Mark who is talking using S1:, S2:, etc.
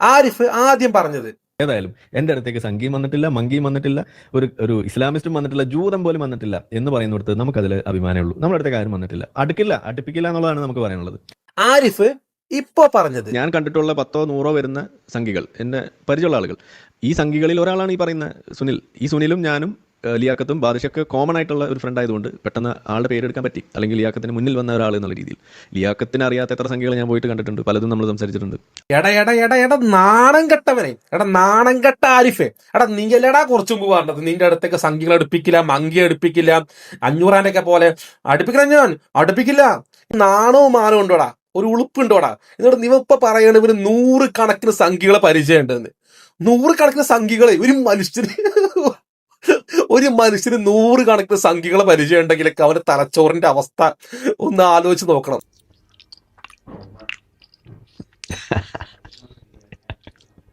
S1: ആരിഫ് ആദ്യം പറഞ്ഞത്.
S2: ഏതായാലും എന്റെ അടുത്തേക്ക് സംഘിയും വന്നിട്ടില്ല, മങ്കിയും വന്നിട്ടില്ല, ഒരു ഇസ്ലാമിസ്റ്റും വന്നിട്ടില്ല, ജൂതം പോലും വന്നിട്ടില്ല എന്ന് പറയുന്നിടത്ത് നമുക്കതിൽ അഭിമാനമേ ഉള്ളൂ. നമ്മുടെ അടുത്തേക്ക് ആരും വന്നിട്ടില്ല, അടുപ്പിക്കില്ല എന്നുള്ളതാണ് നമുക്ക് പറയാനുള്ളത്.
S1: ആരിഫ് ഇപ്പൊ പറഞ്ഞത്,
S2: ഞാൻ കണ്ടിട്ടുള്ള 10 or 100 വരുന്ന സംഘികൾ, എന്നെ പരിചയമുള്ള ആളുകൾ, ഈ സംഘികളിൽ ഒരാളാണ് ഈ പറയുന്ന സുനിൽ. ഈ സുനിലും ഞാനും ലിയാക്കത്തും ബാദിഷൊക്കെ കോമൺ ആയിട്ടുള്ള ഒരു ഫ്രണ്ട് ആയതുകൊണ്ട് പെട്ടെന്ന് ആളുടെ പേരെടുക്കാൻ പറ്റി, അല്ലെങ്കിൽ ലിയാക്കത്തിന് മുന്നിൽ വന്ന ഒരാൾ എന്നുള്ള രീതിയിൽ. ലിയാക്കത്തിന് അറിയാത്ത എത്ര സംഖ്യകൾ ഞാൻ പോയിട്ട് കണ്ടിട്ടുണ്ട്, പലതും നമ്മൾ സംസാരിച്ചിട്ടുണ്ട്.
S1: എടാ നാണം കെട്ടവനെ, നാണം കെട്ട ആരിഫെ, നീയല്ലടാ കുറച്ചും മുമ്പ് പറഞ്ഞത് നിന്റെ അടുത്തേക്ക് സംഖ്യകൾ അടുപ്പിക്കില്ല, മങ്കി അടുപ്പിക്കില്ല, 500 ഒക്കെ പോലെ അടുപ്പിക്കില്ല, ഞാൻ അടുപ്പിക്കില്ല. നാണവും മാനവും ഉണ്ടോടാ, ഒരു ഉളുപ്പുണ്ടോടാ? എന്നിട്ട് നീ ഇപ്പൊ പറയണ ഇവര് 100 കണക്കിന് സംഖ്യകളെ പരിചയം ഉണ്ടെന്ന്. 100 കണക്കിന് സംഖ്യകളെ ഒരു മനുഷ്യന് 100 കണക്കിന് സംഖ്യകളെ പരിചയം ഉണ്ടെങ്കിലൊക്കെ അവന്റെ തലച്ചോറിന്റെ അവസ്ഥ ഒന്ന് ആലോചിച്ച് നോക്കണം.